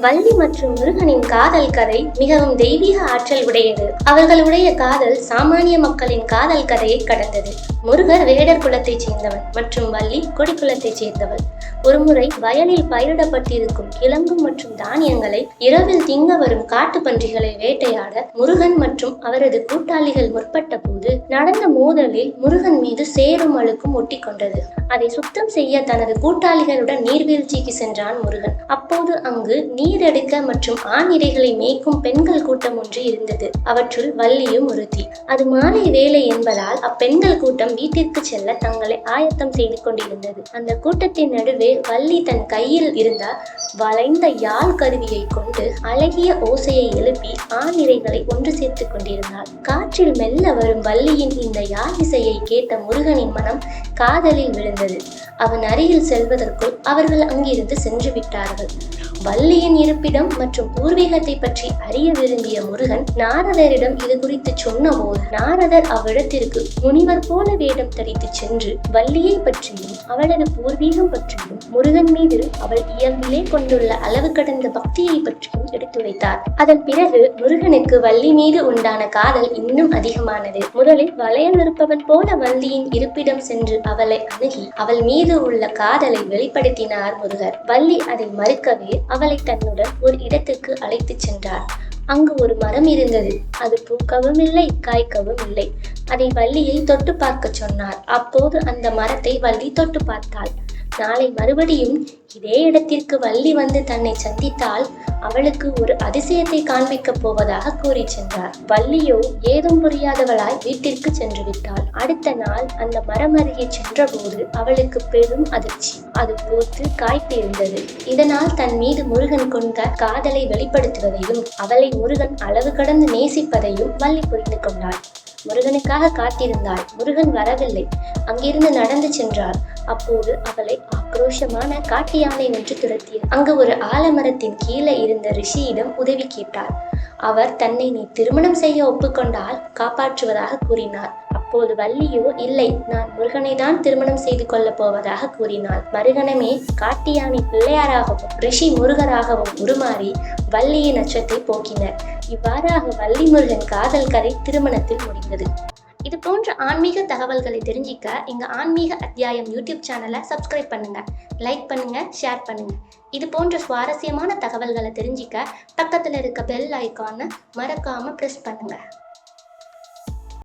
வள்ளி மற்றும் முருகனின் காதல் கதை மிகவும் தெய்வீக ஆற்றல் உடையது. அவர்களுடைய காதல் சாமானிய மக்களின் காதல் கதையை கடந்தது. முருகர் வேடர் குலத்தைச் சேர்ந்தவன் மற்றும் வள்ளி கொடி குலத்தைச் சேர்ந்தவள். ஒருமுறை வயலில் பயிரிடப்பட்டிருக்கும் கிழங்கு மற்றும் தானியங்களை இரவில் திங்க வரும் காட்டு பன்றிகளை வேட்டையாட முருகன் மற்றும் அவரது கூட்டாளிகள் முற்பட்ட போது நடந்த மோதலில் முருகன் மீது சேரும் அழுக்கும் ஒட்டி கொண்டது. அதை சுத்தம் செய்ய தனது கூட்டாளிகளுடன் நீர்வீழ்ச்சிக்கு சென்றான் முருகன். அப்போது அங்கு நீர் எடுக்க மற்றும் ஆண் இரைகளை மேய்க்கும் பெண்கள் கூட்டம் ஒன்று இருந்தது. அவற்றுள் வள்ளியும் ஒருத்தி. அது மாலை வேலை என்பதால் அப்பெண்கள் கூட்டம் வீட்டிற்கு செல்ல தங்களை ஆயத்தம் செய்து கொண்டிருந்தது. அந்த கூட்டத்தின் நடுவே வள்ளி தன் கையில் இருந்த வளைந்த யாழ் கருவியை கொண்டு அழகிய ஓசையை எழுப்பி ஆண் இரைகளை ஒன்று சேர்த்து கொண்டிருந்தாள். காற்றில் மெல்ல வரும் வள்ளியின் இந்த யாழ் இசையை கேட்ட முருகனின் மனம் காதலில் விழுந்தது. அவன் அருகில் செல்வதற்குள் அவர்கள் அங்கிருந்து சென்று விட்டார்கள். வள்ளியின் இருப்பிடம் மற்றும் பூர்வீகத்தை பற்றி அறிய விரும்பிய முருகன் நாரதரிடம் இது குறித்து சொன்னபோது நாரதர் அவ்விடத்திற்கு முனிவர் போல வேடம் தரித்து சென்று வள்ளியை பற்றியும் அவளது பூர்வீகம் பற்றியும் முருகன் மீது அவள் இயல்பிலே கொண்டுள்ள அளவு கடந்த பக்தியை பற்றியும் எடுத்துரைத்தார். அதன் பிறகு முருகனுக்கு வள்ளி மீது உண்டான காதல் இன்னும் அதிகமானது. முதலில் வளையல் இருப்பவன் போல வள்ளியின் இருப்பிடம் சென்று அவளை அணுகி அவள் மீது உள்ள காதலை வெளிப்படுத்தினார் முருகர். வள்ளி அதை மறுக்கவே அவளை தன்னுடன் ஒரு இடத்துக்கு அழைத்து சென்றார். அங்கு ஒரு மரம் இருந்தது. அது பூக்கவும் இல்லை, காய்க்கவும் இல்லை. அதை வள்ளியை தொட்டு பார்க்க சொன்னார். அப்போது அந்த மரத்தை வள்ளி தொட்டு பார்த்தாள். நாளை மறுபடியும் இதே இடத்திற்கு வள்ளி வந்து தன்னை சந்தித்தால் அவளுக்கு ஒரு அதிசயத்தை காண்பிக்கப் போவதாக கூறி சென்றார். வள்ளியோ ஏதும் புரியாதவளாய் வீட்டிற்கு சென்று விட்டாள். அடுத்த நாள் அந்த மரம் அருகே சென்ற போது அவளுக்கு பெரும் அதிர்ச்சி. அது பூத்து காய்த்திருந்தது. இதனால் தன் மீது முருகன் கொண்ட காதலை வெளிப்படுத்துவதையும் அவளை முருகன் அளவு கடந்து நேசிப்பதையும் வள்ளி புரிந்து கொண்டாள். முருகனுக்காக காத்திருந்தாள். முருகன் வரவில்லை. அங்கிருந்து நடந்து சென்றாள். அப்போது அவளை ஆக்ரோஷமான காட்டு யானை ஒன்று துரத்தியது. அங்கு ஒரு ஆலமரத்தின் கீழே இருந்த ரிஷியிடம் உதவி கேட்டார். அவர் தன்னை நீ திருமணம் செய்ய ஒப்புக்கொண்டால் காப்பாற்றுவதாக கூறினார். அப்போது வள்ளியோ இல்லை, நான் முருகனை தான் திருமணம் செய்து கொள்ளப் போவதாக கூறினாள். மறுகணமே காட்டு யானை பிள்ளையாராகவும் ரிஷி முருகராகவும் உருமாறி வள்ளியின் அச்சத்தை போக்கினர். இவ்வாறாக வள்ளி முருகன் காதல் கதை திருமணத்தில் முடிந்தது. இது போன்ற ஆன்மீக தகவல்களை தெரிஞ்சிக்க எங்க ஆன்மீக அத்தியாயம் யூடியூப் சேனலை சப்ஸ்கிரைப் பண்ணுங்க, லைக் பண்ணுங்க, ஷேர் பண்ணுங்க. இது போன்ற சுவாரஸ்யமான தகவல்களை தெரிஞ்சிக்க பக்கத்துல இருக்க பெல் ஐகானை மறக்காம பிரஸ் பண்ணுங்க.